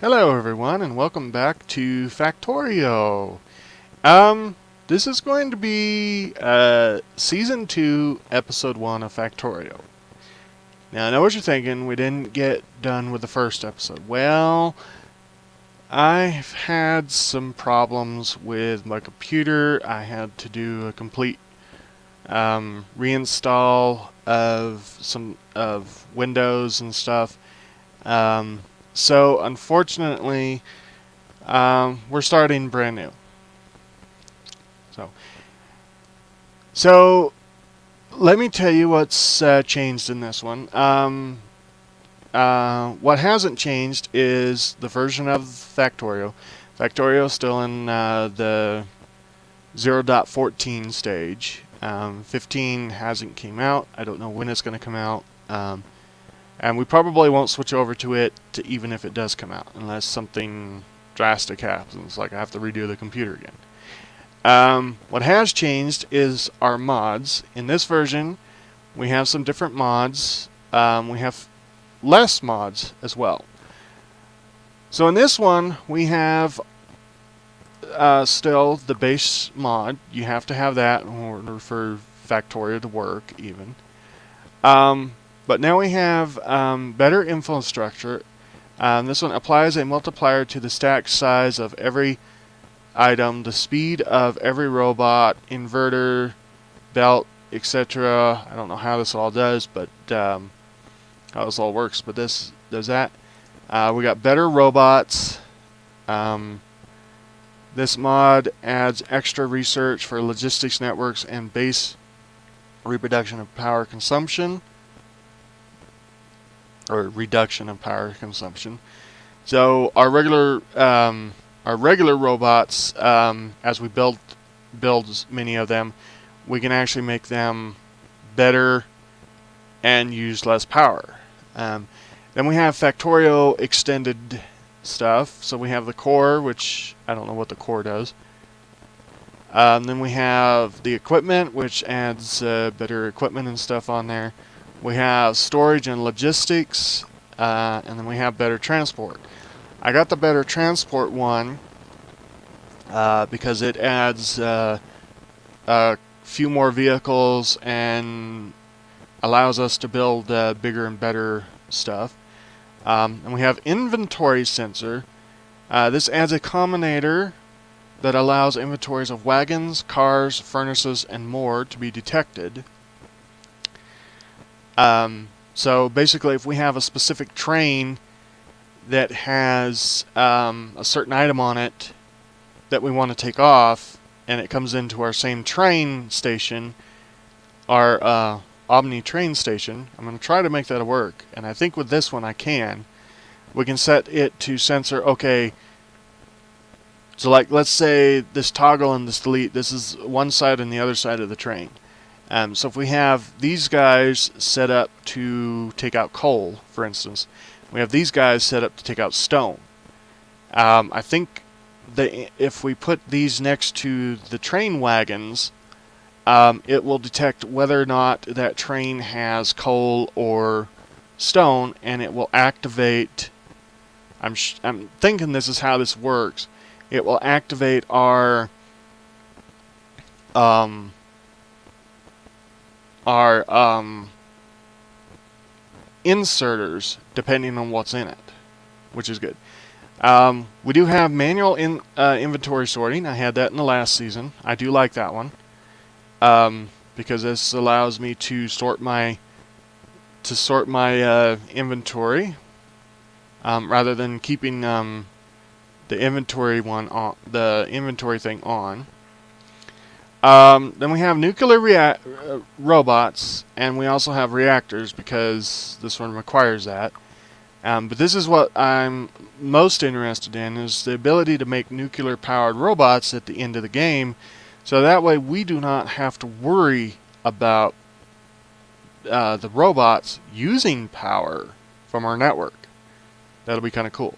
Hello everyone and welcome back to Factorio. This is going to be Season 2, Episode 1 of Factorio. Now I know what you're thinking, we didn't get done with the first episode. Well, I've had some problems with my computer. I had to do a complete reinstall of some of Windows and stuff. So unfortunately, we're starting brand new. So let me tell you what's changed in this one. What hasn't changed is the version of Factorio. Factorio is still in the 0.14 stage. 15 hasn't came out. I don't know when it's going to come out. And we probably won't switch over to it even if it does come out, unless something drastic happens, like I have to redo the computer again. What has changed is our mods. In this version, we have some different mods. We have less mods as well. So in this one, we have still the base mod. You have to have that in order for Factorio to work, even. But now we have better infrastructure. This one applies a multiplier to the stack size of every item, the speed of every robot, inverter, belt, etc. I don't know how this all does, but how this all works, but this does that. We got better robots. This mod adds extra research for logistics networks and base reproduction of power consumption. Or reduction of power consumption. So our regular robots, as we build many of them, we can actually make them better and use less power. Then we have Factorio extended stuff. So we have the core, which I don't know what the core does. Then we have the equipment, which adds better equipment and stuff on there. We have storage and logistics, and then we have better transport. I got the better transport one because it adds a few more vehicles and allows us to build bigger and better stuff. And we have inventory sensor. This adds a combinator that allows inventories of wagons, cars, furnaces, and more to be detected. So basically, if we have a specific train that has a certain item on it that we want to take off, and it comes into our same train station, our Omni train station, I'm going to try to make that work. And I think with this one I can. We can set it to sensor, okay, so like let's say this toggle and this delete, this is one side and the other side of the train. So if we have these guys set up to take out coal, for instance, we have these guys set up to take out stone. I think that if we put these next to the train wagons, it will detect whether or not that train has coal or stone, and it will activate. I'm thinking this is how this works. It will activate our inserters depending on what's in it, which is good. We do have manual inventory sorting. I had that in the last season. I do like that one because this allows me to sort my inventory rather than keeping the inventory thing on. Then we have nuclear robots, and we also have reactors because this one requires that. But this is what I'm most interested in, is the ability to make nuclear-powered robots at the end of the game, so that way we do not have to worry about the robots using power from our network. That'll be kind of cool.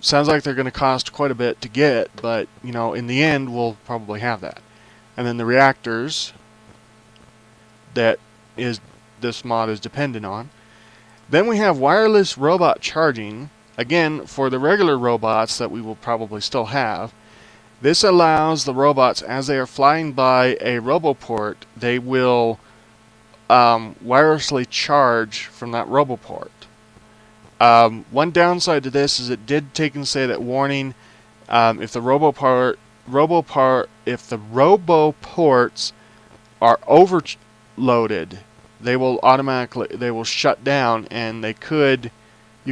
Sounds like they're going to cost quite a bit to get, but you know, in the end, we'll probably have that. And then the reactors that this mod is dependent on. Then we have wireless robot charging. again, for the regular robots that we will probably still have, this allows the robots, as they are flying by a roboport, they will wirelessly charge from that roboport. One downside to this is it did take and say that warning, if the roboports are overloaded, they will shut down, and you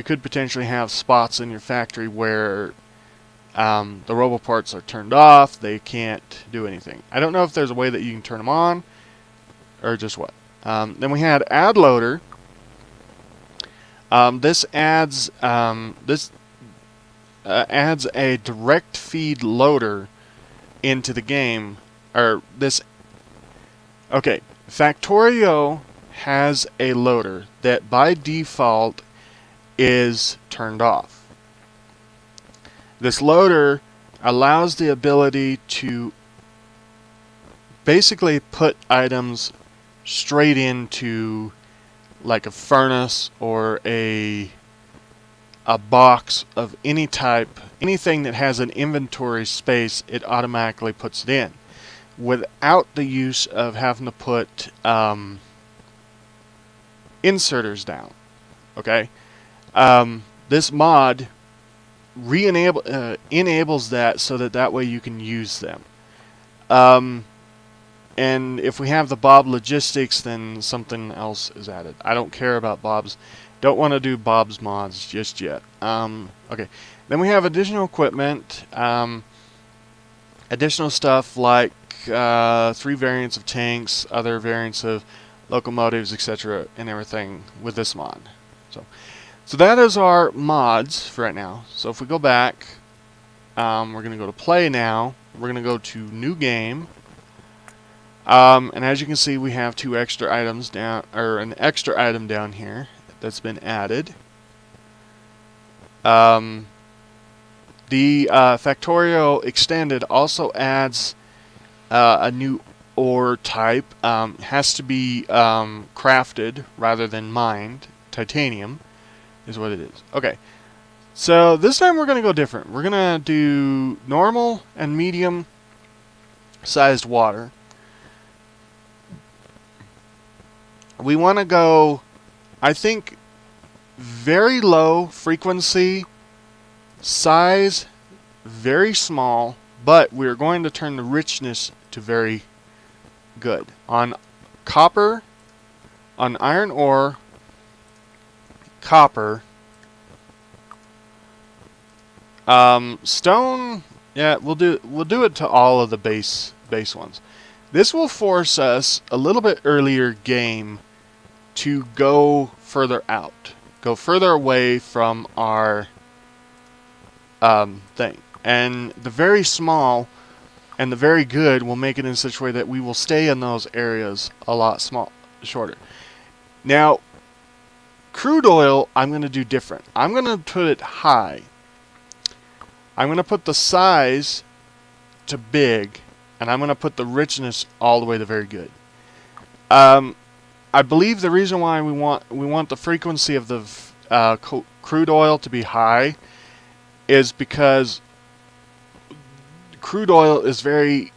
could potentially have spots in your factory where the roboports are turned off. They can't do anything. I don't know if there's a way that you can turn them on or just what. Then we had add loader. This adds a direct feed loader into the game. Okay, Factorio has a loader that by default is turned off. This loader allows the ability to basically put items straight into like a furnace or a box of any type. Anything that has an inventory space, it automatically puts it in without the use of having to put inserters down. Okay, this mod enables that so that way you can use them. And if we have the Bob logistics, then something else is added. I don't care about Bob's. Don't want to do Bob's mods just yet. Okay. Then we have additional equipment, additional stuff like 3 variants of tanks, other variants of locomotives, etc., and everything with this mod. So that is our mods for right now. So if we go back, we're going to go to play now. We're going to go to new game. And as you can see, we have 2 extra items down, or an extra item down here that's been added. The Factorio Extended also adds a new ore type. Has to be crafted rather than mined. Titanium is what it is. Okay, so this time we're going to go different. We're going to do normal and medium sized water. We want to go, I think, very low frequency, size very small, but we're going to turn the richness to very good. On copper, on iron ore, copper, stone, yeah, we'll do it to all of the base ones. This will force us a little bit earlier game to go further out, go further away from our thing. And the very small and the very good will make it in such a way that we will stay in those areas a lot shorter. Now, crude oil, I'm going to do different. I'm going to put it high. I'm going to put the size to big, and I'm going to put the richness all the way to very good. I believe the reason why we want the frequency of the crude oil to be high is because crude oil is very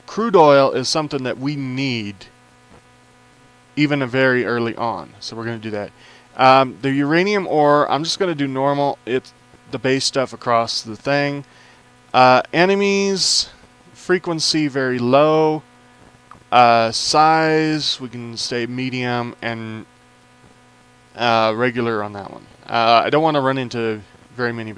crude oil is something that we need even very early on. So we're going to do that. The uranium ore, I'm just going to do normal. It's the base stuff across the thing. Enemies, frequency very low. Size, we can stay medium, and regular on that one. I don't want to run into very many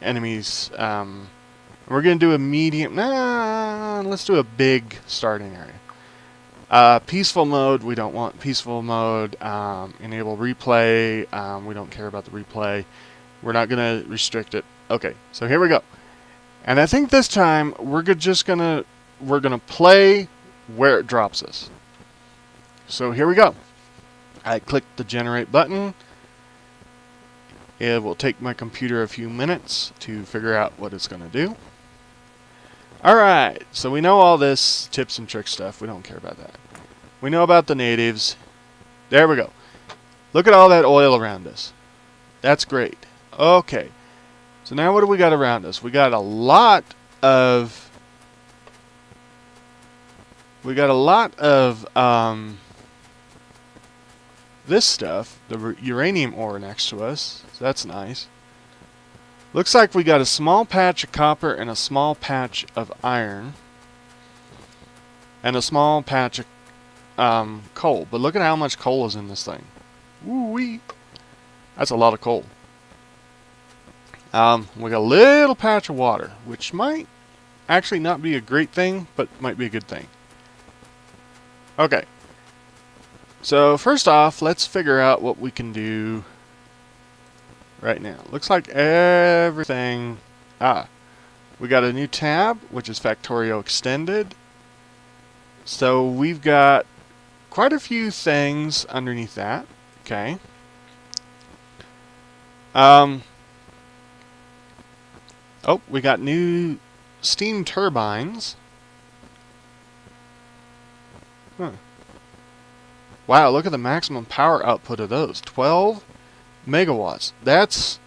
enemies. We're going to do a medium. Let's do a big starting area. Peaceful mode, we don't want peaceful mode. Enable replay, we don't care about the replay. We're not going to restrict it. Okay, so here we go. And I think this time we're gonna play where it drops us. So here we go. I click the generate button. It will take my computer a few minutes to figure out what it's going to do. Alright, so we know all this tips and tricks stuff. We don't care about that. We know about the natives. There we go. Look at all that oil around us. That's great. Okay. So now what do we got around us? We got a lot of this stuff, the uranium ore next to us. So that's nice. Looks like we got a small patch of copper and a small patch of iron. And a small patch of coal. But look at how much coal is in this thing. Woo-wee. That's a lot of coal. We got a little patch of water, which might actually not be a great thing, but might be a good thing. Okay. So first off, let's figure out what we can do right now. Looks like everything... we got a new tab, which is Factorio Extended. So we've got quite a few things underneath that. Okay. Oh, we got new steam turbines. Huh. Wow, look at the maximum power output of those. 12 megawatts. That's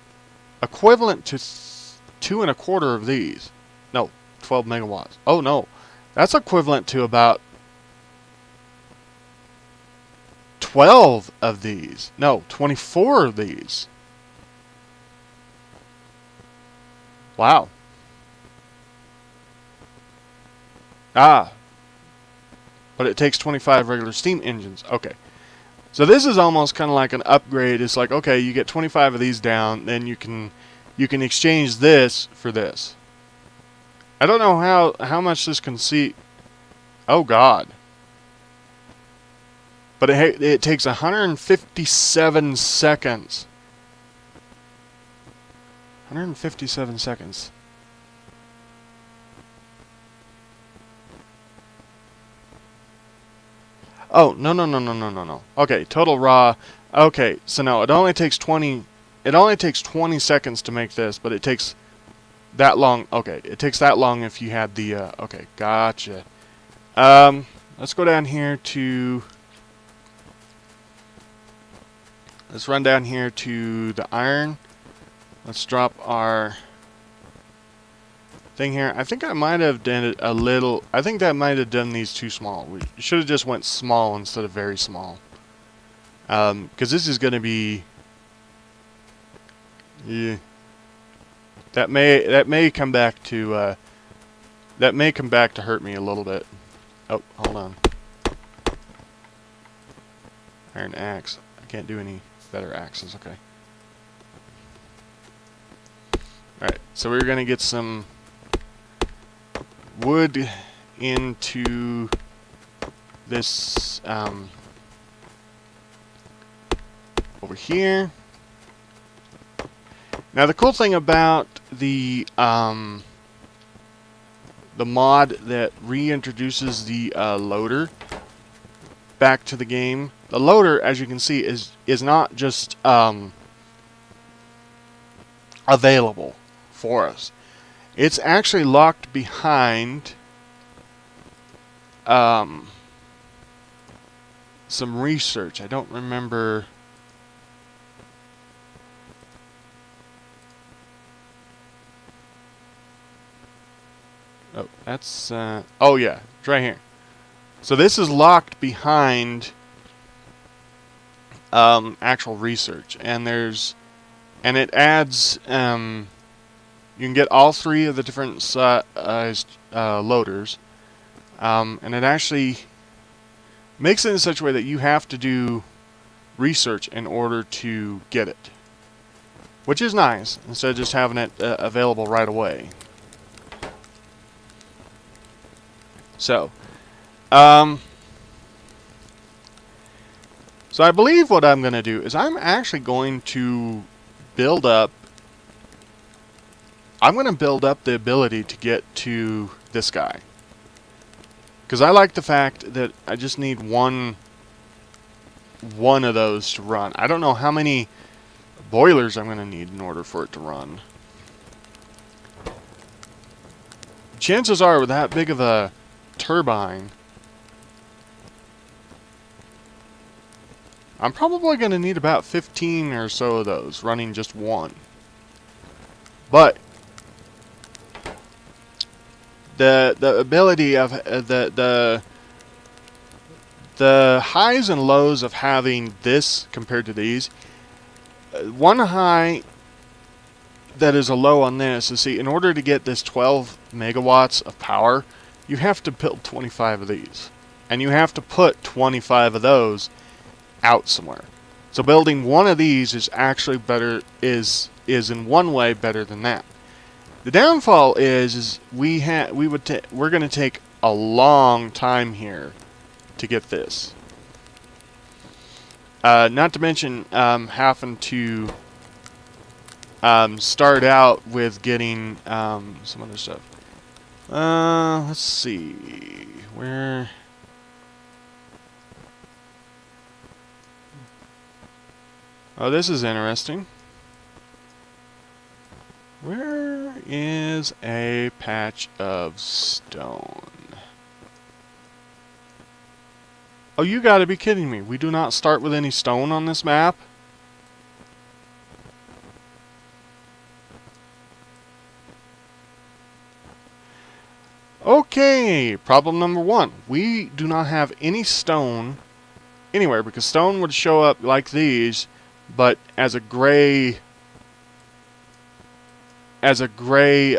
equivalent to 2 1/4 of these. No, 12 megawatts. Oh, no. That's equivalent to about 12 of these. No, 24 of these. Wow. But it takes 25 regular steam engines. Okay. So this is almost kind of like an upgrade. It's like, okay, you get 25 of these down, then you can exchange this for this. I don't know how much this can see. Oh God. But it takes 157 seconds. 157 seconds. Oh, no. Okay, total raw. Okay, so no, it only takes 20 seconds to make this, but it takes that long. Okay, it takes that long if you had the okay, gotcha. Let's go down here to let's run down here to the iron. Let's drop our thing here. I think I might have done it a little. I think that might have done these too small. We should have just went small instead of very small. Because this is going to be, yeah. That may come back to hurt me a little bit. Oh, hold on. Iron axe. I can't do any better axes. Okay. All right. So we're going to get some wood into this over here. Now the cool thing about the mod that reintroduces the loader back to the game, the loader, as you can see, is not just available for us. It's actually locked behind some research. I don't remember. Oh, that's oh yeah, it's right here. So this is locked behind actual research, and it adds you can get all three of the different sized loaders, and it actually makes it in such a way that you have to do research in order to get it, which is nice, instead of just having it available right away. So, so I believe what I'm going to do is I'm actually going to build up the ability to get to this guy. Because I like the fact that I just need one of those to run. I don't know how many boilers I'm going to need in order for it to run. Chances are, with that big of a turbine, I'm probably going to need about 15 or so of those, running just one. But the ability of the highs and lows of having this compared to these, one high that is a low on this is, see, in order to get this 12 megawatts of power, you have to build 25 of these. And you have to put 25 of those out somewhere. So building one of these is actually better, is in one way better than that. The downfall is we're going to take a long time here to get this. Not to mention having to start out with getting some other stuff. Let's see where. Oh, this is interesting. Where is a patch of stone? Oh, you gotta be kidding me. We do not start with any stone on this map? Okay, problem number one. We do not have any stone anywhere, because stone would show up like these, but as a gray as a gray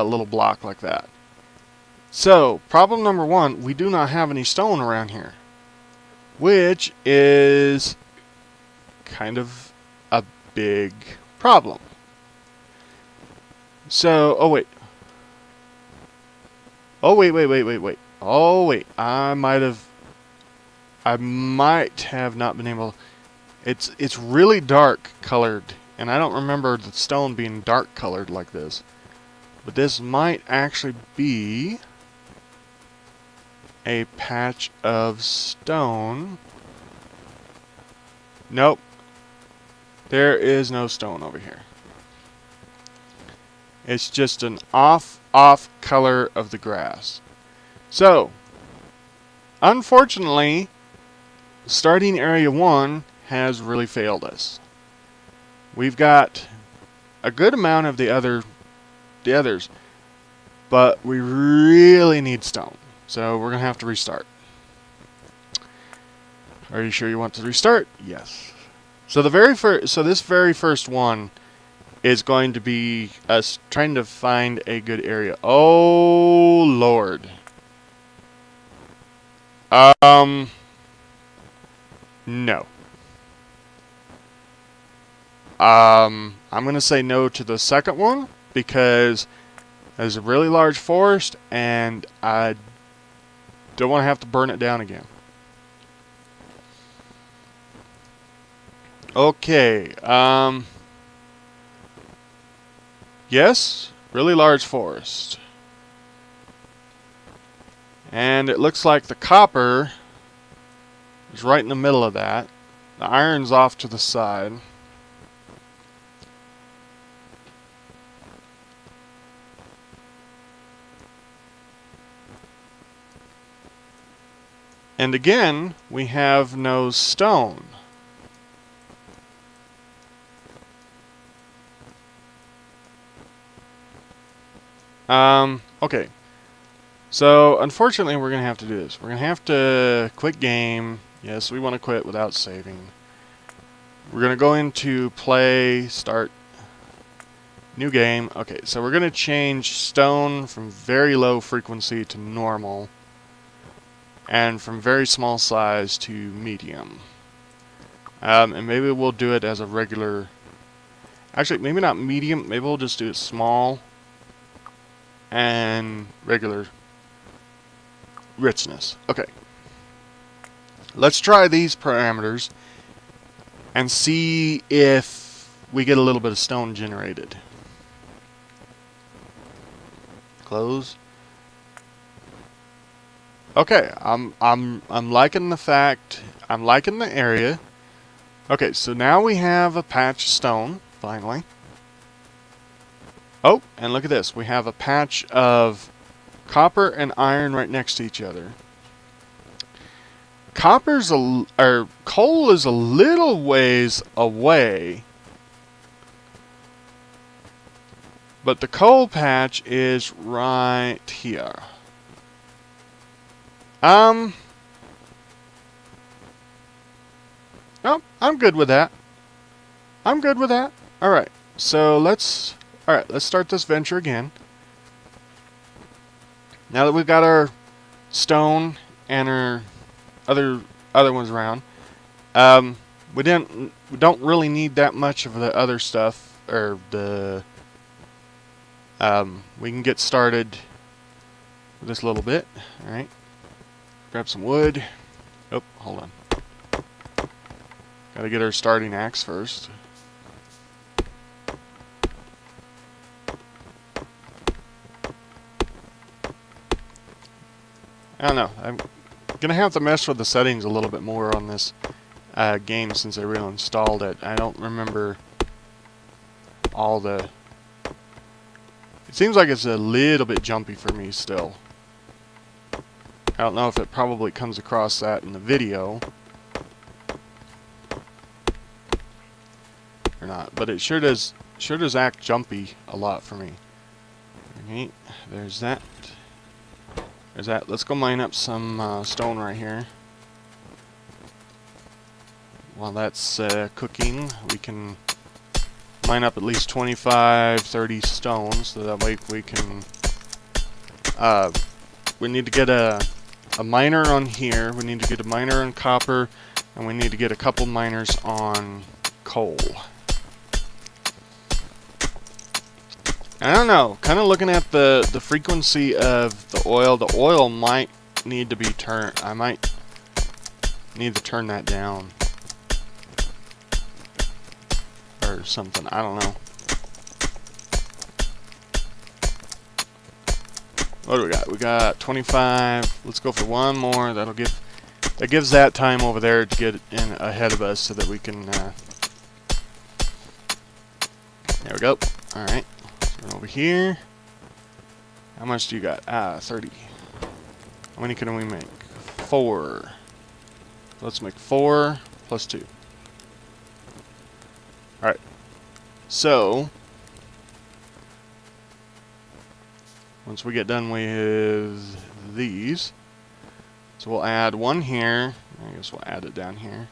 little block like that. So problem number one, we do not have any stone around here, which is kind of a big problem. So, oh wait, I might have not been able. It's really dark colored, and I don't remember the stone being dark colored like this. But this might actually be a patch of stone. Nope. There is no stone over here. It's just an off color of the grass. So, unfortunately, starting Area 1 has really failed us. We've got a good amount of the others, but we really need stone. So we're going to have to restart. Are you sure you want to restart? Yes. So this very first one is going to be us trying to find a good area. Oh Lord. No. I'm going to say no to the second one because there's a really large forest and I don't want to have to burn it down again. Okay, yes, really large forest. And it looks like the copper is right in the middle of that. The iron's off to the side. And again, we have no stone. Okay. So, unfortunately, we're going to have to do this. We're going to have to quit game. Yes, we want to quit without saving. We're going to go into play, start, new game. Okay, so we're going to change stone from very low frequency to normal. And from very small size to medium. And maybe we'll do it as a regular... Actually, maybe not medium. Maybe we'll just do it small and regular richness. Okay. Let's try these parameters and see if we get a little bit of stone generated. Close. Okay, I'm liking the fact, I'm liking the area. Okay, so now we have a patch of stone, finally. Oh, and look at this. We have a patch of copper and iron right next to each other. Coal is a little ways away, but the coal patch is right here. Oh, I'm good with that. I'm good with that. Alright, so let's start this venture again. Now that we've got our stone and our other ones around, we don't really need that much of the other stuff, or the we can get started with this little bit. Alright. Grab some wood. Oh, hold on. Gotta get our starting axe first. I don't know. I'm gonna have to mess with the settings a little bit more on this game since I reinstalled it. I don't remember all the... It seems like it's a little bit jumpy for me still. I don't know if it probably comes across that in the video or not, but it sure does act jumpy a lot for me. Okay, there's that. There's that. Let's go mine up some stone right here. While that's cooking, we can mine up at least 25, 30 stones, so that way we can... we need to get a miner on here, we need to get a miner on copper, and we need to get a couple miners on coal. I don't know, kind of looking at the frequency of the oil might need to be turned. I might need to turn that down. Or something, I don't know. What do we got? We got 25. Let's go for one more. That gives that time over there to get in ahead of us so that we can... there we go. Alright. Over here. How much do you got? 30. How many can we make? 4. Let's make 4 plus 2. Alright. So, once we get done with these, so we'll add one here. I guess we'll add it down here.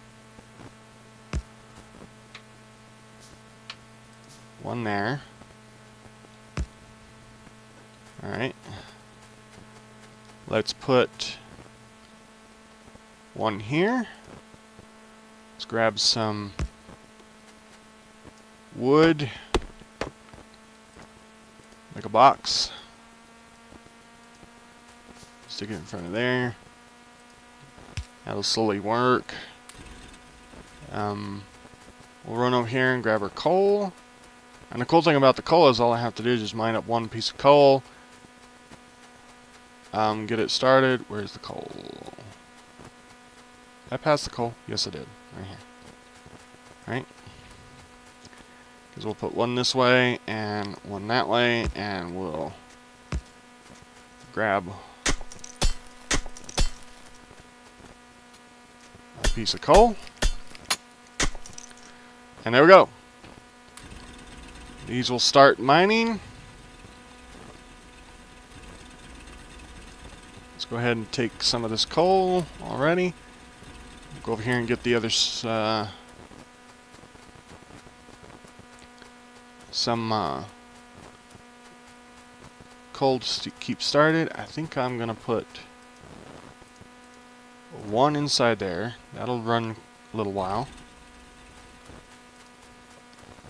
One there. Alright. Let's put one here. Let's grab some wood. Make a box. Stick it in front of there. That'll slowly work. We'll run over here and grab our coal. And the cool thing about the coal is all I have to do is just mine up one piece of coal. Get it started. Where's the coal? Did I pass the coal? Yes, I did. Right here. Right? Because we'll put one this way and one that way, and we'll grab a piece of coal. And there we go. These will start mining. Let's go ahead and take some of this coal already. Go over here and get the other some coal to keep started. I think I'm gonna put one inside there. That'll run a little while.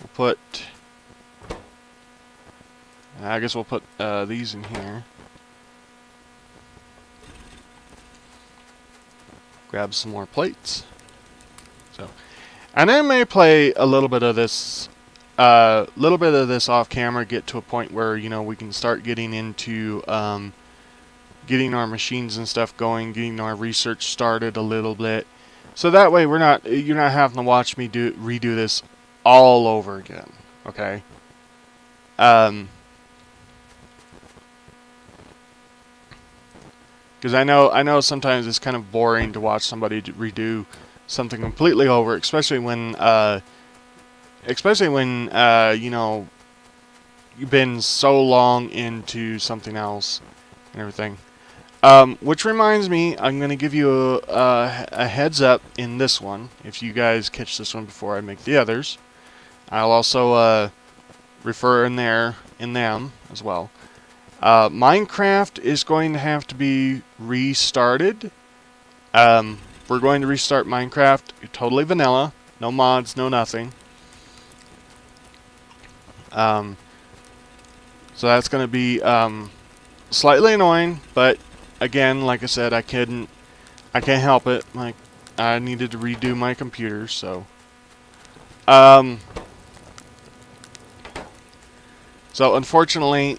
We'll put... I guess we'll put these in here. Grab some more plates. So, and I may play a little bit of this, off camera. Get to a point where we can start getting into getting our machines and stuff going, getting our research started a little bit. So that way you're not having to watch me redo this all over again. Okay. Because I know sometimes it's kind of boring to watch somebody redo something completely over, especially when you know, you've been so long into something else and everything. Which reminds me, I'm going to give you a heads up in this one. If you guys catch this one before I make the others, I'll also refer in them as well. Minecraft is going to have to be restarted. We're going to restart Minecraft totally vanilla, no mods, no nothing. So that's going to be slightly annoying, but again, like I said, I can't help it. I needed to redo my computer, so so unfortunately,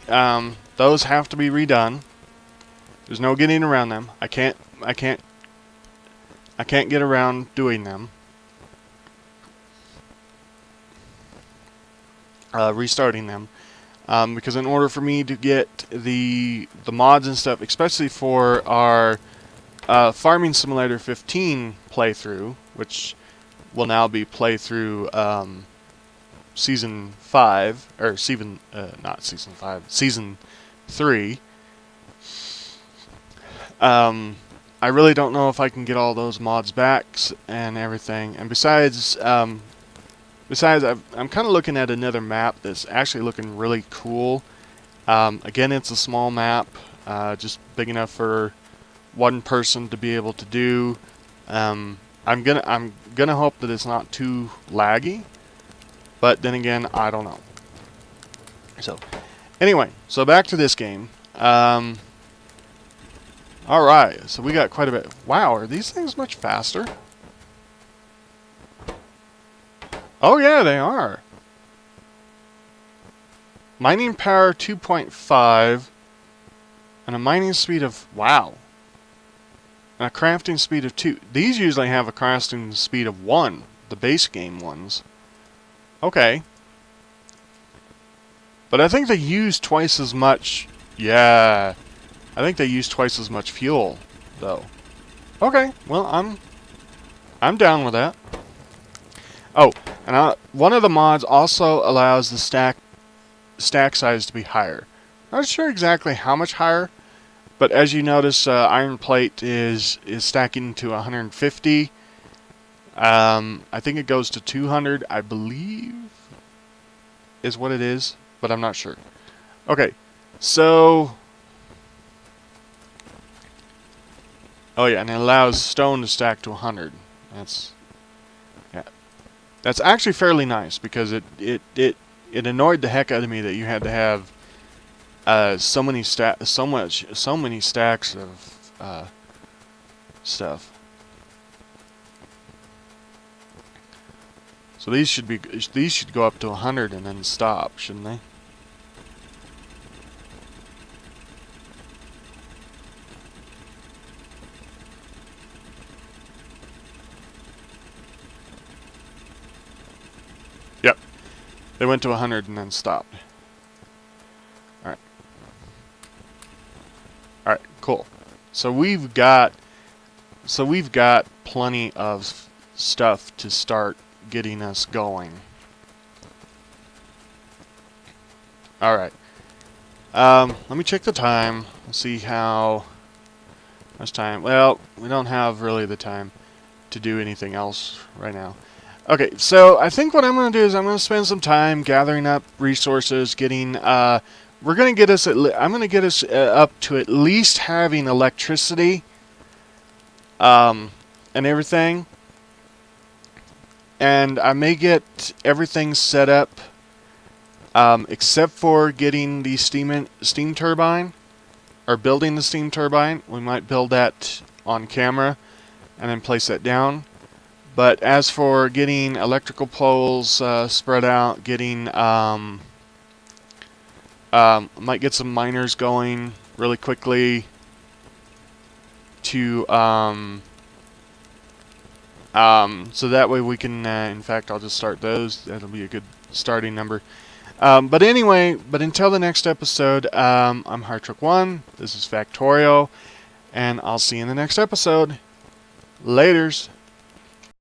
those have to be redone. There's no getting around them. I can't get around doing them. Restarting them. Because in order for me to get the mods and stuff, especially for our Farming Simulator 15 playthrough, which will now be playthrough Season 5, or not Season 5, Season 3, I really don't know if I can get all those mods back and everything. And besides, I'm kind of looking at another map that's actually looking really cool. Again, it's a small map, just big enough for one person to be able to do. I'm gonna hope that it's not too laggy, but then again, I don't know. So, anyway, so back to this game. All right, so we got quite a bit. Wow, are these things much faster? Oh yeah, they are. Mining power 2.5 and a mining speed of, wow. And a crafting speed of 2. These usually have a crafting speed of 1, the base game ones. Okay. But I think they use twice as much. Yeah. I think they use twice as much fuel, though. Okay, well, I'm down with that. Oh, and one of the mods also allows the stack size to be higher. Not sure exactly how much higher, but as you notice, iron plate is stacking to 150. I think it goes to 200, I believe, is what it is, but I'm not sure. Okay, so... Oh yeah, and it allows stone to stack to 100. That's actually fairly nice, because it annoyed the heck out of me that you had to have so many stacks of stuff. So these should go up to 100 and then stop, shouldn't they? Yep. They went to 100 and then stopped. Alright. Alright, cool. So we've got plenty of stuff to start getting us going. Alright. Let me check the time. Let's see how much time. Well, we don't have really the time to do anything else right now. Okay, so I think what I'm going to do is I'm going to spend some time gathering up resources, getting, I'm going to get us up to at least having electricity, and everything. And I may get everything set up, except for getting the steam turbine, or building the steam turbine. We might build that on camera, and then place that down. But as for getting electrical poles spread out, might get some miners going really quickly to so that way we can, in fact, I'll just start those. That'll be a good starting number. But anyway, until the next episode, I'm Hardtruck1. This is Factorio. And I'll see you in the next episode. Laters.